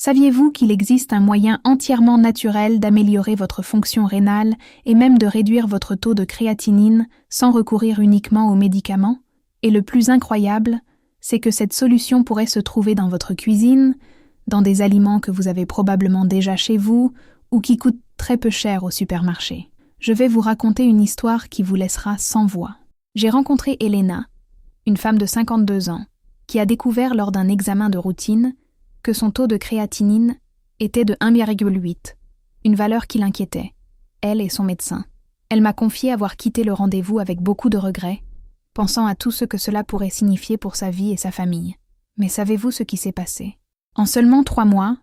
Saviez-vous qu'il existe un moyen entièrement naturel d'améliorer votre fonction rénale et même de réduire votre taux de créatinine sans recourir uniquement aux médicaments? Et le plus incroyable, c'est que cette solution pourrait se trouver dans votre cuisine, dans des aliments que vous avez probablement déjà chez vous ou qui coûtent très peu cher au supermarché. Je vais vous raconter une histoire qui vous laissera sans voix. J'ai rencontré Elena, une femme de 52 ans, qui a découvert lors d'un examen de routine que son taux de créatinine était de 1,8, une valeur qui l'inquiétait, elle et son médecin. Elle m'a confié avoir quitté le rendez-vous avec beaucoup de regrets, pensant à tout ce que cela pourrait signifier pour sa vie et sa famille. Mais savez-vous ce qui s'est passé? En seulement 3 mois,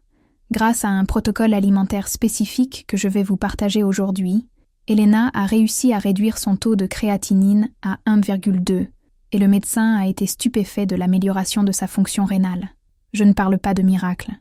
grâce à un protocole alimentaire spécifique que je vais vous partager aujourd'hui, Elena a réussi à réduire son taux de créatinine à 1,2 et le médecin a été stupéfait de l'amélioration de sa fonction rénale. Je ne parle pas de miracle,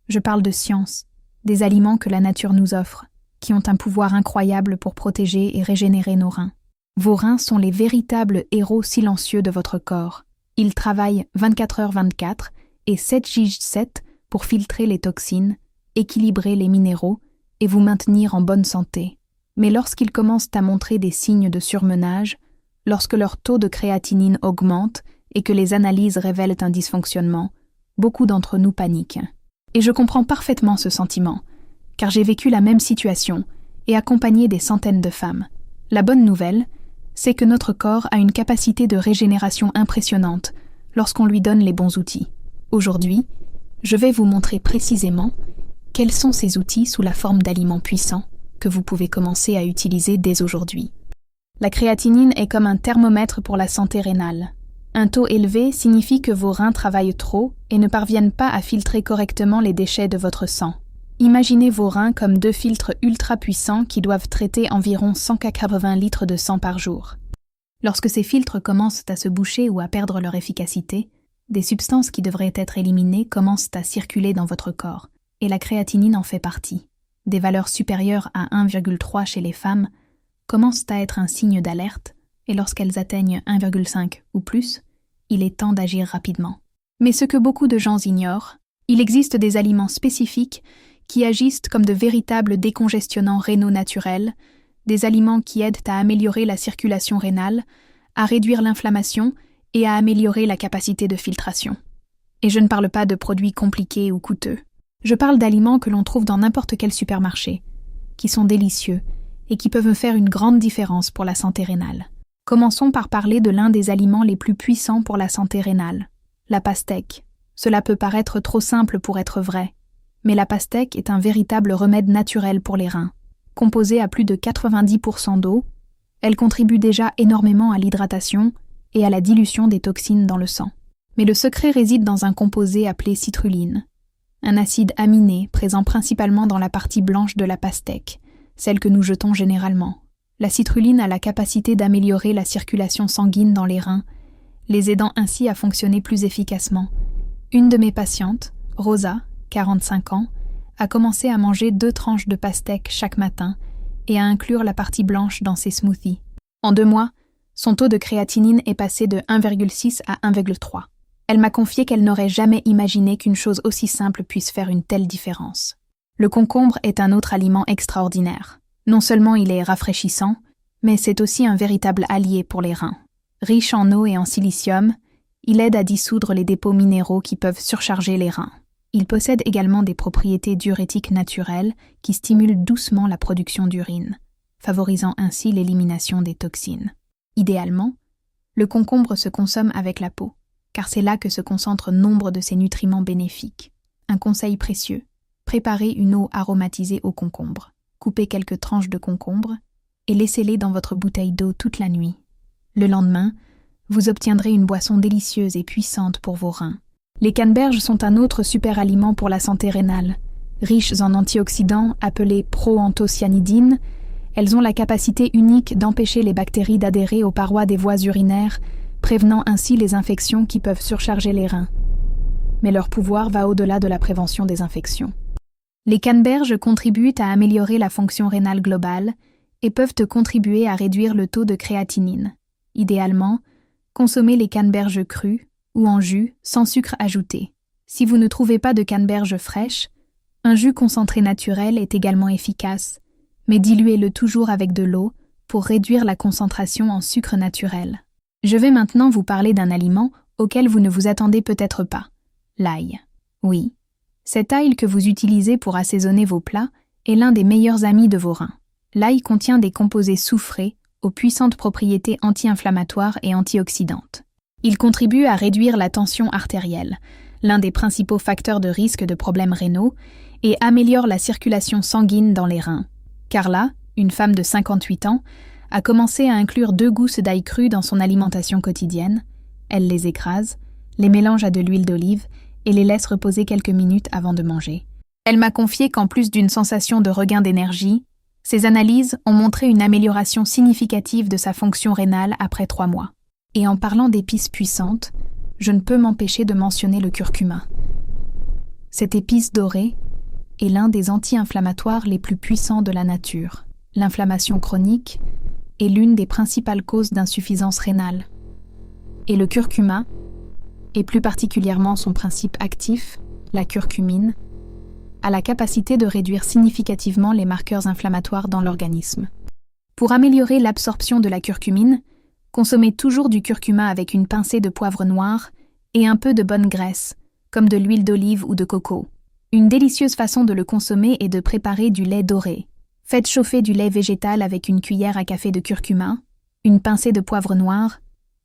je parle de science, des aliments que la nature nous offre, qui ont un pouvoir incroyable pour protéger et régénérer nos reins. Vos reins sont les véritables héros silencieux de votre corps. Ils travaillent 24h/24 et 7h/7 pour filtrer les toxines, équilibrer les minéraux et vous maintenir en bonne santé. Mais lorsqu'ils commencent à montrer des signes de surmenage, lorsque leur taux de créatinine augmente et que les analyses révèlent un dysfonctionnement, beaucoup d'entre nous paniquent. Et je comprends parfaitement ce sentiment, car j'ai vécu la même situation et accompagné des centaines de femmes. La bonne nouvelle, c'est que notre corps a une capacité de régénération impressionnante lorsqu'on lui donne les bons outils. Aujourd'hui, je vais vous montrer précisément quels sont ces outils sous la forme d'aliments puissants que vous pouvez commencer à utiliser dès aujourd'hui. La créatinine est comme un thermomètre pour la santé rénale. Un taux élevé signifie que vos reins travaillent trop et ne parviennent pas à filtrer correctement les déchets de votre sang. Imaginez vos reins comme 2 filtres ultra puissants qui doivent traiter environ 180 litres de sang par jour. Lorsque ces filtres commencent à se boucher ou à perdre leur efficacité, des substances qui devraient être éliminées commencent à circuler dans votre corps, et la créatinine en fait partie. Des valeurs supérieures à 1,3 chez les femmes commencent à être un signe d'alerte, et lorsqu'elles atteignent 1,5 ou plus, il est temps d'agir rapidement. Mais ce que beaucoup de gens ignorent, il existe des aliments spécifiques qui agissent comme de véritables décongestionnants rénaux naturels, des aliments qui aident à améliorer la circulation rénale, à réduire l'inflammation et à améliorer la capacité de filtration. Et je ne parle pas de produits compliqués ou coûteux. Je parle d'aliments que l'on trouve dans n'importe quel supermarché, qui sont délicieux et qui peuvent faire une grande différence pour la santé rénale. Commençons par parler de l'un des aliments les plus puissants pour la santé rénale, la pastèque. Cela peut paraître trop simple pour être vrai, mais la pastèque est un véritable remède naturel pour les reins. Composée à plus de 90% d'eau, elle contribue déjà énormément à l'hydratation et à la dilution des toxines dans le sang. Mais le secret réside dans un composé appelé citrulline, un acide aminé présent principalement dans la partie blanche de la pastèque, celle que nous jetons généralement. La citrulline a la capacité d'améliorer la circulation sanguine dans les reins, les aidant ainsi à fonctionner plus efficacement. Une de mes patientes, Rosa, 45 ans, a commencé à manger 2 tranches de pastèque chaque matin et à inclure la partie blanche dans ses smoothies. En 2 mois, son taux de créatinine est passé de 1,6 à 1,3. Elle m'a confié qu'elle n'aurait jamais imaginé qu'une chose aussi simple puisse faire une telle différence. Le concombre est un autre aliment extraordinaire. Non seulement il est rafraîchissant, mais c'est aussi un véritable allié pour les reins. Riche en eau et en silicium, il aide à dissoudre les dépôts minéraux qui peuvent surcharger les reins. Il possède également des propriétés diurétiques naturelles qui stimulent doucement la production d'urine, favorisant ainsi l'élimination des toxines. Idéalement, le concombre se consomme avec la peau, car c'est là que se concentrent nombre de ses nutriments bénéfiques. Un conseil précieux, préparez une eau aromatisée au concombre. Coupez quelques tranches de concombre et laissez-les dans votre bouteille d'eau toute la nuit. Le lendemain, vous obtiendrez une boisson délicieuse et puissante pour vos reins. Les canneberges sont un autre super aliment pour la santé rénale. Riches en antioxydants appelés proanthocyanidines, elles ont la capacité unique d'empêcher les bactéries d'adhérer aux parois des voies urinaires, prévenant ainsi les infections qui peuvent surcharger les reins. Mais leur pouvoir va au-delà de la prévention des infections. Les canneberges contribuent à améliorer la fonction rénale globale et peuvent contribuer à réduire le taux de créatinine. Idéalement, consommez les canneberges crues ou en jus sans sucre ajouté. Si vous ne trouvez pas de canneberges fraîches, Un jus concentré naturel est également efficace, mais diluez-le toujours avec de l'eau pour réduire la concentration en sucre naturel. Je vais maintenant vous parler d'un aliment auquel vous ne vous attendez peut-être pas, l'ail. Oui, cet ail que vous utilisez pour assaisonner vos plats est l'un des meilleurs amis de vos reins. L'ail contient des composés soufrés aux puissantes propriétés anti-inflammatoires et antioxydantes. Il contribue à réduire la tension artérielle, l'un des principaux facteurs de risque de problèmes rénaux, et améliore la circulation sanguine dans les reins. Carla, une femme de 58 ans, a commencé à inclure 2 gousses d'ail cru dans son alimentation quotidienne. Elle les écrase, les mélange à de l'huile d'olive et les laisse reposer quelques minutes avant de manger. Elle m'a confié qu'en plus d'une sensation de regain d'énergie, ses analyses ont montré une amélioration significative de sa fonction rénale après 3 mois. Et en parlant d'épices puissantes, je ne peux m'empêcher de mentionner le curcuma. Cette épice dorée est l'un des anti-inflammatoires les plus puissants de la nature. L'inflammation chronique est l'une des principales causes d'insuffisance rénale. Et le curcuma, et plus particulièrement son principe actif, la curcumine, a la capacité de réduire significativement les marqueurs inflammatoires dans l'organisme. Pour améliorer l'absorption de la curcumine, consommez toujours du curcuma avec une pincée de poivre noir et un peu de bonne graisse, comme de l'huile d'olive ou de coco. Une délicieuse façon de le consommer est de préparer du lait doré. Faites chauffer du lait végétal avec une cuillère à café de curcuma, une pincée de poivre noir,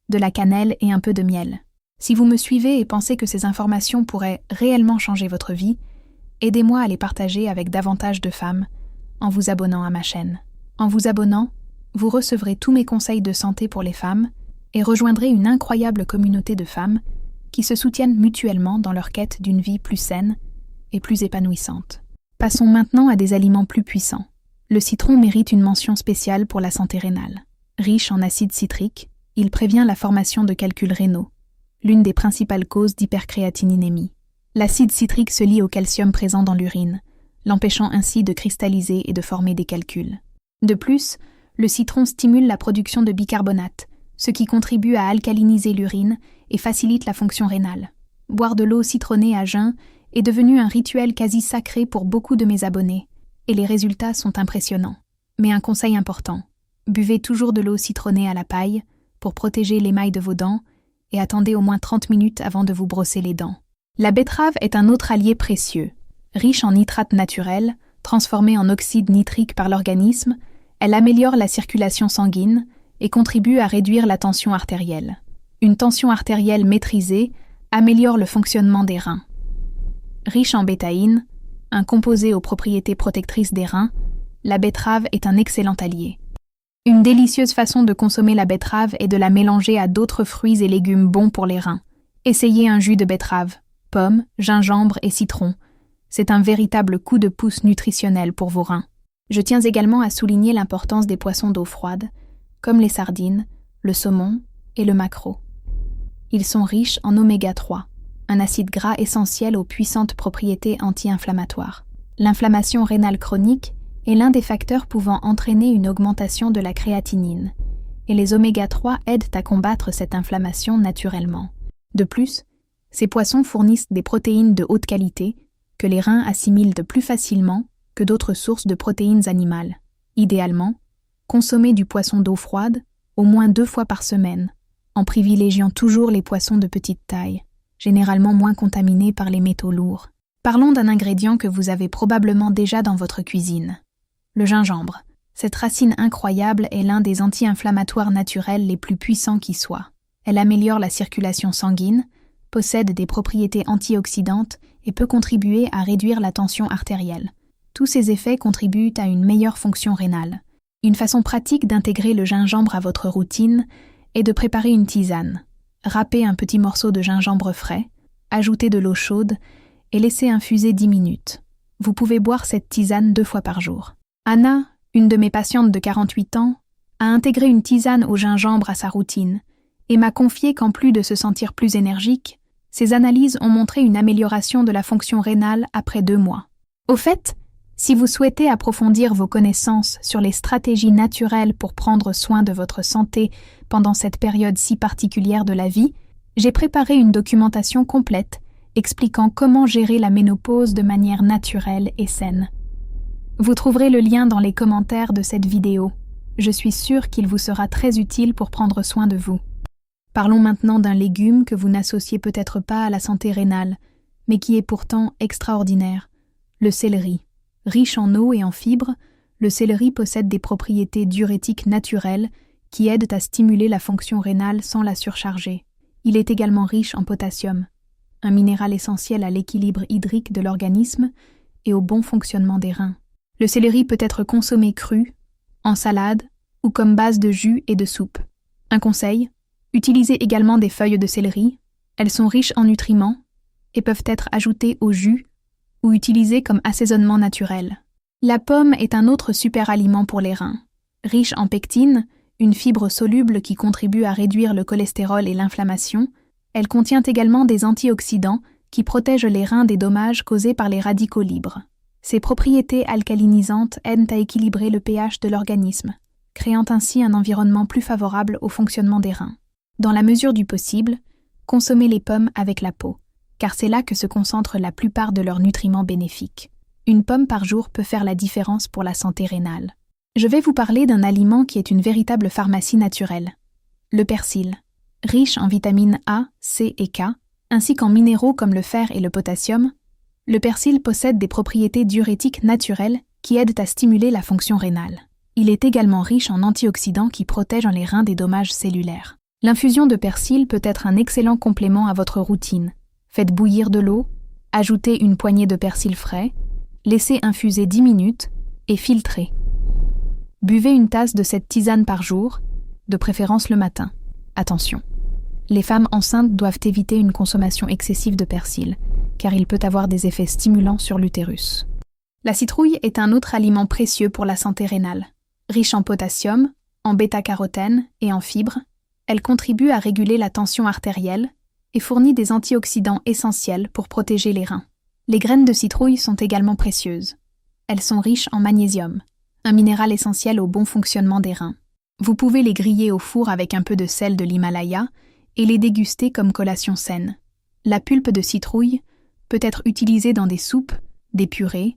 de la cannelle et un peu de miel. Si vous me suivez et pensez que ces informations pourraient réellement changer votre vie, aidez-moi à les partager avec davantage de femmes en vous abonnant à ma chaîne. En vous abonnant, vous recevrez tous mes conseils de santé pour les femmes et rejoindrez une incroyable communauté de femmes qui se soutiennent mutuellement dans leur quête d'une vie plus saine et plus épanouissante. Passons maintenant à des aliments plus puissants. Le citron mérite une mention spéciale pour la santé rénale. Riche en acide citrique, il prévient la formation de calculs rénaux, l'une des principales causes d'hypercréatinémie. L'acide citrique se lie au calcium présent dans l'urine, l'empêchant ainsi de cristalliser et de former des calculs. De plus, le citron stimule la production de bicarbonate, ce qui contribue à alcaliniser l'urine et facilite la fonction rénale. Boire de l'eau citronnée à jeun est devenu un rituel quasi sacré pour beaucoup de mes abonnés, et les résultats sont impressionnants. Mais un conseil important, buvez toujours de l'eau citronnée à la paille pour protéger l'émail de vos dents et attendez au moins 30 minutes avant de vous brosser les dents. La betterave est un autre allié précieux. Riche en nitrates naturels, transformés en oxyde nitrique par l'organisme, elle améliore la circulation sanguine et contribue à réduire la tension artérielle. Une tension artérielle maîtrisée améliore le fonctionnement des reins. Riche en bétaïne, un composé aux propriétés protectrices des reins, la betterave est un excellent allié. Une délicieuse façon de consommer la betterave est de la mélanger à d'autres fruits et légumes bons pour les reins. Essayez un jus de betterave, pommes, gingembre et citron. C'est un véritable coup de pouce nutritionnel pour vos reins. Je tiens également à souligner l'importance des poissons d'eau froide, comme les sardines, le saumon et le maquereau. Ils sont riches en oméga 3, un acide gras essentiel aux puissantes propriétés anti-inflammatoires. L'inflammation rénale chronique est l'un des facteurs pouvant entraîner une augmentation de la créatinine, et les oméga 3 aident à combattre cette inflammation naturellement. De plus, ces poissons fournissent des protéines de haute qualité que les reins assimilent de plus facilement que d'autres sources de protéines animales. Idéalement, consommez du poisson d'eau froide au moins 2 fois par semaine, en privilégiant toujours les poissons de petite taille, généralement moins contaminés par les métaux lourds. Parlons d'un ingrédient que vous avez probablement déjà dans votre cuisine. Le gingembre. Cette racine incroyable est l'un des anti-inflammatoires naturels les plus puissants qui soient. Elle améliore la circulation sanguine, possède des propriétés antioxydantes et peut contribuer à réduire la tension artérielle. Tous ces effets contribuent à une meilleure fonction rénale. Une façon pratique d'intégrer le gingembre à votre routine est de préparer une tisane. Râpez un petit morceau de gingembre frais, ajoutez de l'eau chaude et laissez infuser 10 minutes. Vous pouvez boire cette tisane 2 fois par jour. Anna, une de mes patientes de 48 ans, a intégré une tisane au gingembre à sa routine et m'a confié qu'en plus de se sentir plus énergique, ses analyses ont montré une amélioration de la fonction rénale après 2 mois. Au fait, si vous souhaitez approfondir vos connaissances sur les stratégies naturelles pour prendre soin de votre santé pendant cette période si particulière de la vie, j'ai préparé une documentation complète expliquant comment gérer la ménopause de manière naturelle et saine. Vous trouverez le lien dans les commentaires de cette vidéo. Je suis sûre qu'il vous sera très utile pour prendre soin de vous. Parlons maintenant d'un légume que vous n'associez peut-être pas à la santé rénale, mais qui est pourtant extraordinaire, le céleri. Riche en eau et en fibres, le céleri possède des propriétés diurétiques naturelles qui aident à stimuler la fonction rénale sans la surcharger. Il est également riche en potassium, un minéral essentiel à l'équilibre hydrique de l'organisme et au bon fonctionnement des reins. Le céleri peut être consommé cru, en salade ou comme base de jus et de soupe. Un conseil, utilisez également des feuilles de céleri. Elles sont riches en nutriments et peuvent être ajoutées au jus ou utilisées comme assaisonnement naturel. La pomme est un autre super aliment pour les reins. Riche en pectine, une fibre soluble qui contribue à réduire le cholestérol et l'inflammation, elle contient également des antioxydants qui protègent les reins des dommages causés par les radicaux libres. Ces propriétés alcalinisantes aident à équilibrer le pH de l'organisme, créant ainsi un environnement plus favorable au fonctionnement des reins. Dans la mesure du possible, consommez les pommes avec la peau, car c'est là que se concentrent la plupart de leurs nutriments bénéfiques. Une pomme par jour peut faire la différence pour la santé rénale. Je vais vous parler d'un aliment qui est une véritable pharmacie naturelle, le persil. Riche en vitamines A, C et K, ainsi qu'en minéraux comme le fer et le potassium, le persil possède des propriétés diurétiques naturelles qui aident à stimuler la fonction rénale. Il est également riche en antioxydants qui protègent les reins des dommages cellulaires. L'infusion de persil peut être un excellent complément à votre routine. Faites bouillir de l'eau, ajoutez une poignée de persil frais, laissez infuser 10 minutes et filtrez. Buvez une tasse de cette tisane par jour, de préférence le matin. Attention, les femmes enceintes doivent éviter une consommation excessive de persil, car il peut avoir des effets stimulants sur l'utérus. La citrouille est un autre aliment précieux pour la santé rénale. Riche en potassium, en bêta-carotène et en fibres, elle contribue à réguler la tension artérielle et fournit des antioxydants essentiels pour protéger les reins. Les graines de citrouille sont également précieuses. Elles sont riches en magnésium, un minéral essentiel au bon fonctionnement des reins. Vous pouvez les griller au four avec un peu de sel de l'Himalaya et les déguster comme collation saine. La pulpe de citrouille peut être utilisée dans des soupes, des purées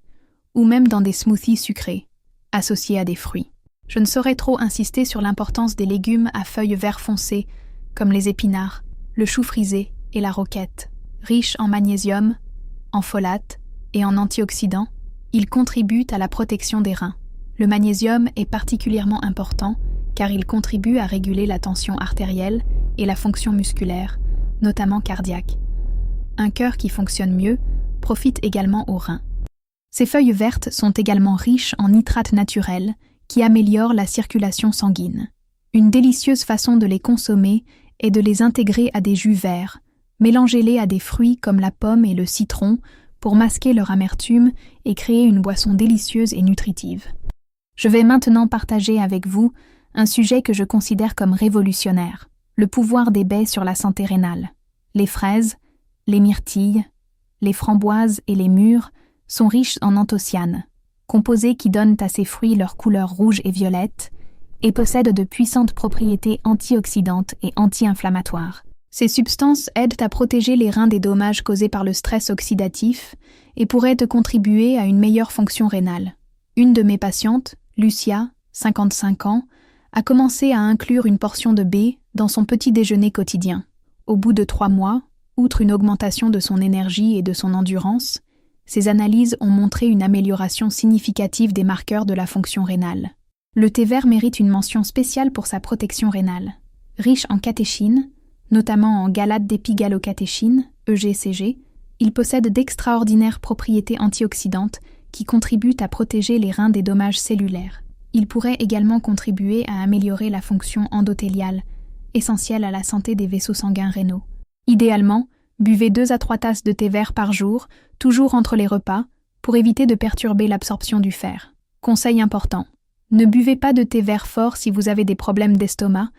ou même dans des smoothies sucrés, associés à des fruits. Je ne saurais trop insister sur l'importance des légumes à feuilles vert foncé comme les épinards, le chou frisé et la roquette. Riches en magnésium, en folate et en antioxydants, ils contribuent à la protection des reins. Le magnésium est particulièrement important car il contribue à réguler la tension artérielle et la fonction musculaire, notamment cardiaque. Un cœur qui fonctionne mieux profite également aux reins. Ces feuilles vertes sont également riches en nitrates naturels qui améliorent la circulation sanguine. Une délicieuse façon de les consommer est de les intégrer à des jus verts. Mélangez-les à des fruits comme la pomme et le citron pour masquer leur amertume et créer une boisson délicieuse et nutritive. Je vais maintenant partager avec vous un sujet que je considère comme révolutionnaire, le pouvoir des baies sur la santé rénale. Les fraises, les myrtilles, les framboises et les mûres sont riches en anthocyanes, composés qui donnent à ces fruits leur couleur rouge et violette, et possèdent de puissantes propriétés antioxydantes et anti-inflammatoires. Ces substances aident à protéger les reins des dommages causés par le stress oxydatif et pourraient contribuer à une meilleure fonction rénale. Une de mes patientes, Lucia, 55 ans, a commencé à inclure une portion de baies dans son petit déjeuner quotidien. Au bout de 3 mois, outre une augmentation de son énergie et de son endurance, ces analyses ont montré une amélioration significative des marqueurs de la fonction rénale. Le thé vert mérite une mention spéciale pour sa protection rénale. Riche en catéchine, notamment en galate d'épigallocatechéine, EGCG, il possède d'extraordinaires propriétés antioxydantes qui contribuent à protéger les reins des dommages cellulaires. Il pourrait également contribuer à améliorer la fonction endothéliale, essentielle à la santé des vaisseaux sanguins rénaux. Idéalement, buvez 2 à 3 tasses de thé vert par jour, toujours entre les repas, pour éviter de perturber l'absorption du fer. Conseil important, ne buvez pas de thé vert fort si vous avez des problèmes d'estomac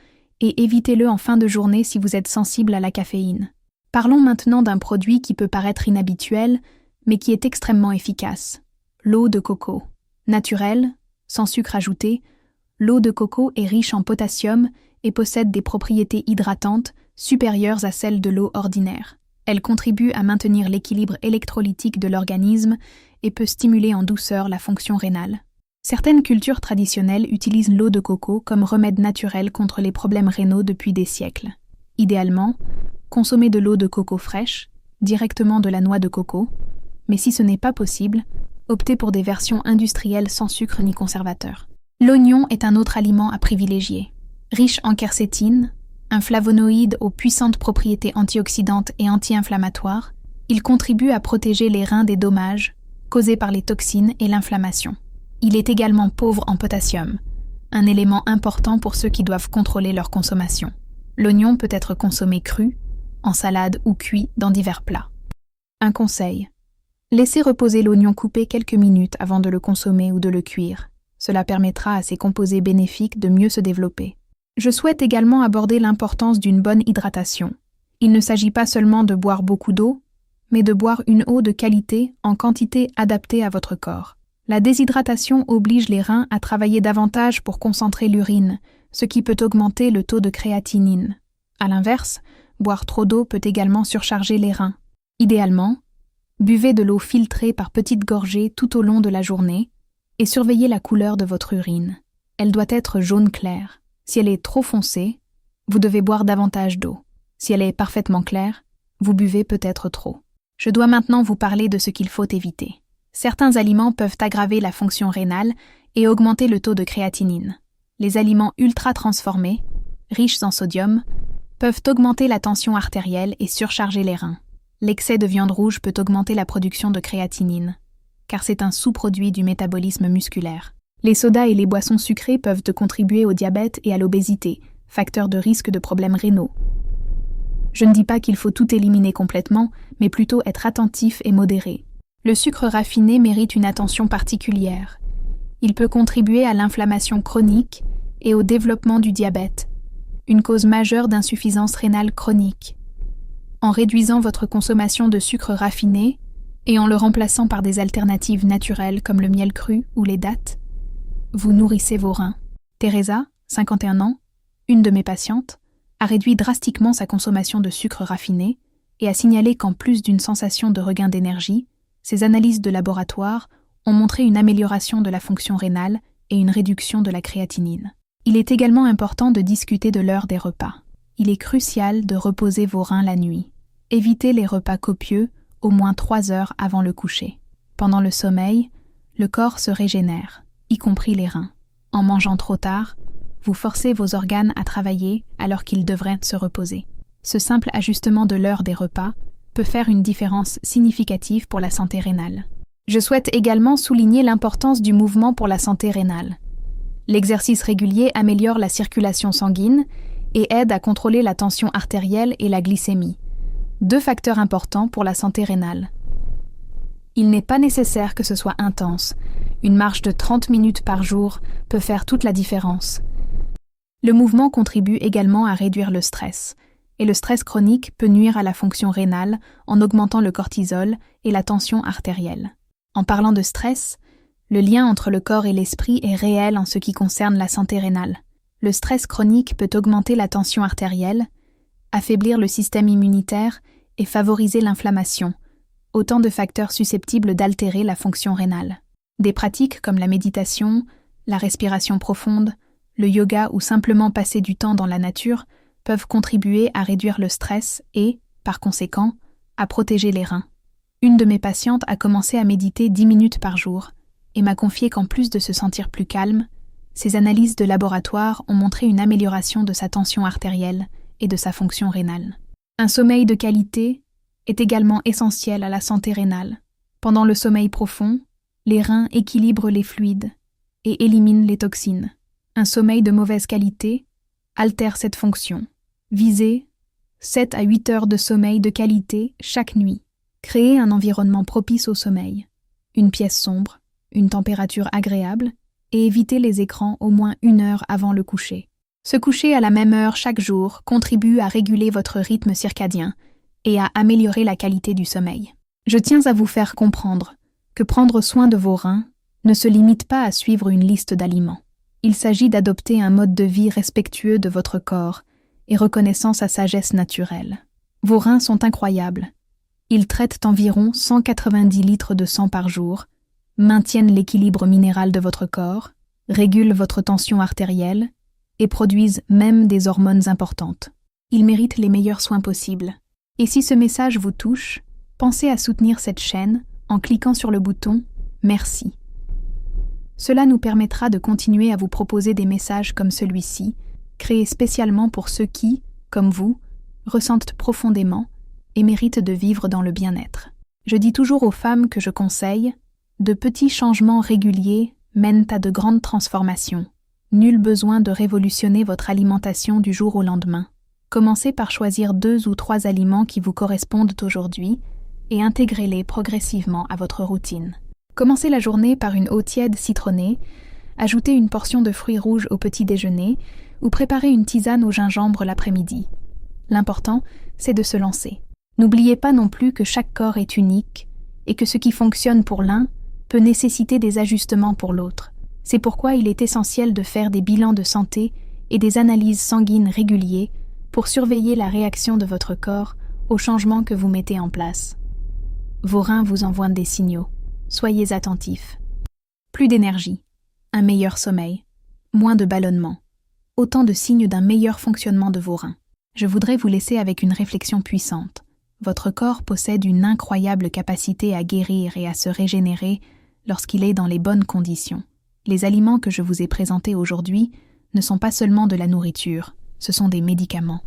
et évitez-le en fin de journée si vous êtes sensible à la caféine. Parlons maintenant d'un produit qui peut paraître inhabituel, mais qui est extrêmement efficace. L'eau de coco. Naturelle, sans sucre ajouté, l'eau de coco est riche en potassium et possède des propriétés hydratantes supérieures à celles de l'eau ordinaire. Elle contribue à maintenir l'équilibre électrolytique de l'organisme et peut stimuler en douceur la fonction rénale. Certaines cultures traditionnelles utilisent l'eau de coco comme remède naturel contre les problèmes rénaux depuis des siècles. Idéalement, consommez de l'eau de coco fraîche, directement de la noix de coco, mais si ce n'est pas possible, optez pour des versions industrielles sans sucre ni conservateur. L'oignon est un autre aliment à privilégier. Riche en quercétine, un flavonoïde aux puissantes propriétés antioxydantes et anti-inflammatoires, il contribue à protéger les reins des dommages causés par les toxines et l'inflammation. Il est également pauvre en potassium, un élément important pour ceux qui doivent contrôler leur consommation. L'oignon peut être consommé cru, en salade ou cuit dans divers plats. Un conseil. Laissez reposer l'oignon coupé quelques minutes avant de le consommer ou de le cuire. Cela permettra à ses composés bénéfiques de mieux se développer. Je souhaite également aborder l'importance d'une bonne hydratation. Il ne s'agit pas seulement de boire beaucoup d'eau, mais de boire une eau de qualité en quantité adaptée à votre corps. La déshydratation oblige les reins à travailler davantage pour concentrer l'urine, ce qui peut augmenter le taux de créatinine. À l'inverse, boire trop d'eau peut également surcharger les reins. Idéalement, buvez de l'eau filtrée par petites gorgées tout au long de la journée et surveillez la couleur de votre urine. Elle doit être jaune clair. Si elle est trop foncée, vous devez boire davantage d'eau. Si elle est parfaitement claire, vous buvez peut-être trop. Je dois maintenant vous parler de ce qu'il faut éviter. Certains aliments peuvent aggraver la fonction rénale et augmenter le taux de créatinine. Les aliments ultra-transformés, riches en sodium, peuvent augmenter la tension artérielle et surcharger les reins. L'excès de viande rouge peut augmenter la production de créatinine, car c'est un sous-produit du métabolisme musculaire. Les sodas et les boissons sucrées peuvent contribuer au diabète et à l'obésité, facteurs de risque de problèmes rénaux. Je ne dis pas qu'il faut tout éliminer complètement, mais plutôt être attentif et modéré. Le sucre raffiné mérite une attention particulière. Il peut contribuer à l'inflammation chronique et au développement du diabète, une cause majeure d'insuffisance rénale chronique. En réduisant votre consommation de sucre raffiné et en le remplaçant par des alternatives naturelles comme le miel cru ou les dattes, vous nourrissez vos reins. Teresa, 51 ans, une de mes patientes, a réduit drastiquement sa consommation de sucre raffiné et a signalé qu'en plus d'une sensation de regain d'énergie, ses analyses de laboratoire ont montré une amélioration de la fonction rénale et une réduction de la créatinine. Il est également important de discuter de l'heure des repas. Il est crucial de reposer vos reins la nuit. Évitez les repas copieux au moins 3 heures avant le coucher. Pendant le sommeil, le corps se régénère, y compris les reins. En mangeant trop tard, vous forcez vos organes à travailler alors qu'ils devraient se reposer. Ce simple ajustement de l'heure des repas peut faire une différence significative pour la santé rénale. Je souhaite également souligner l'importance du mouvement pour la santé rénale. L'exercice régulier améliore la circulation sanguine et aide à contrôler la tension artérielle et la glycémie, 2 facteurs importants pour la santé rénale. Il n'est pas nécessaire que ce soit intense. Une marche de 30 minutes par jour peut faire toute la différence. Le mouvement contribue également à réduire le stress, et le stress chronique peut nuire à la fonction rénale en augmentant le cortisol et la tension artérielle. En parlant de stress, le lien entre le corps et l'esprit est réel en ce qui concerne la santé rénale. Le stress chronique peut augmenter la tension artérielle, affaiblir le système immunitaire et favoriser l'inflammation, autant de facteurs susceptibles d'altérer la fonction rénale. Des pratiques comme la méditation, la respiration profonde, le yoga ou simplement passer du temps dans la nature peuvent contribuer à réduire le stress et, par conséquent, à protéger les reins. Une de mes patientes a commencé à méditer 10 minutes par jour et m'a confié qu'en plus de se sentir plus calme, ses analyses de laboratoire ont montré une amélioration de sa tension artérielle et de sa fonction rénale. Un sommeil de qualité est également essentiel à la santé rénale. Pendant le sommeil profond, les reins équilibrent les fluides et éliminent les toxines. Un sommeil de mauvaise qualité altère cette fonction. Visez 7 à 8 heures de sommeil de qualité chaque nuit. Créez un environnement propice au sommeil, une pièce sombre, une température agréable et évitez les écrans au moins 1 heure avant le coucher. Se coucher à la même heure chaque jour contribue à réguler votre rythme circadien et à améliorer la qualité du sommeil. Je tiens à vous faire comprendre que prendre soin de vos reins ne se limite pas à suivre une liste d'aliments. Il s'agit d'adopter un mode de vie respectueux de votre corps et reconnaissant sa sagesse naturelle. Vos reins sont incroyables Ils traitent environ 190 litres de sang par jour, maintiennent l'équilibre minéral de votre corps, régulent votre tension artérielle et produisent même des hormones importantes. Ils méritent les meilleurs soins possibles. Et si ce message vous touche, pensez à soutenir cette chaîne en cliquant sur le bouton « Merci ». Cela nous permettra de continuer à vous proposer des messages comme celui-ci, créés spécialement pour ceux qui, comme vous, ressentent profondément et méritent de vivre dans le bien-être. Je dis toujours aux femmes que je conseille, de petits changements réguliers mènent à de grandes transformations. Nul besoin de révolutionner votre alimentation du jour au lendemain. Commencez par choisir 2 ou 3 aliments qui vous correspondent aujourd'hui et intégrez-les progressivement à votre routine. Commencez la journée par une eau tiède citronnée, ajoutez une portion de fruits rouges au petit déjeuner ou préparez une tisane au gingembre l'après-midi. L'important, c'est de se lancer. N'oubliez pas non plus que chaque corps est unique et que ce qui fonctionne pour l'un peut nécessiter des ajustements pour l'autre. C'est pourquoi il est essentiel de faire des bilans de santé et des analyses sanguines réguliers pour surveiller la réaction de votre corps aux changements que vous mettez en place. Vos reins vous envoient des signaux. Soyez attentifs. Plus d'énergie, un meilleur sommeil, moins de ballonnement. Autant de signes d'un meilleur fonctionnement de vos reins. Je voudrais vous laisser avec une réflexion puissante. Votre corps possède une incroyable capacité à guérir et à se régénérer lorsqu'il est dans les bonnes conditions. Les aliments que je vous ai présentés aujourd'hui ne sont pas seulement de la nourriture, ce sont des médicaments.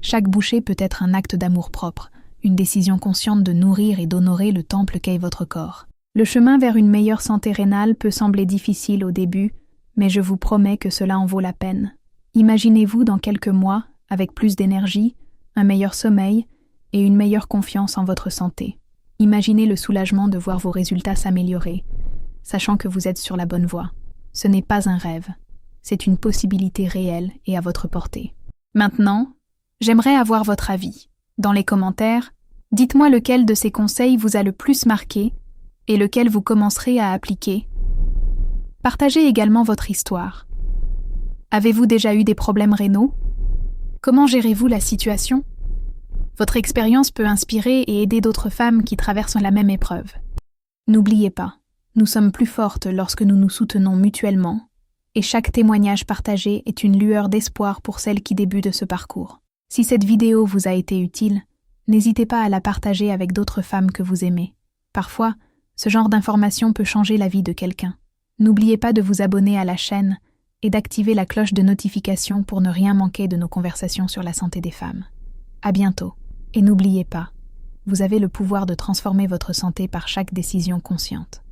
Chaque bouchée peut être un acte d'amour-propre, une décision consciente de nourrir et d'honorer le temple qu'est votre corps. Le chemin vers une meilleure santé rénale peut sembler difficile au début, mais je vous promets que cela en vaut la peine. Imaginez-vous dans quelques mois, avec plus d'énergie, un meilleur sommeil et une meilleure confiance en votre santé. Imaginez le soulagement de voir vos résultats s'améliorer, sachant que vous êtes sur la bonne voie. Ce n'est pas un rêve, c'est une possibilité réelle et à votre portée. Maintenant, j'aimerais avoir votre avis. Dans les commentaires, dites-moi lequel de ces conseils vous a le plus marqué et lequel vous commencerez à appliquer. Partagez également votre histoire. Avez-vous déjà eu des problèmes rénaux? Comment gérez-vous la situation? Votre expérience peut inspirer et aider d'autres femmes qui traversent la même épreuve. N'oubliez pas, nous sommes plus fortes lorsque nous nous soutenons mutuellement, et chaque témoignage partagé est une lueur d'espoir pour celles qui débutent ce parcours. Si cette vidéo vous a été utile, n'hésitez pas à la partager avec d'autres femmes que vous aimez. Parfois, ce genre d'information peut changer la vie de quelqu'un. N'oubliez pas de vous abonner à la chaîne et d'activer la cloche de notification pour ne rien manquer de nos conversations sur la santé des femmes. À bientôt. Et n'oubliez pas, vous avez le pouvoir de transformer votre santé par chaque décision consciente.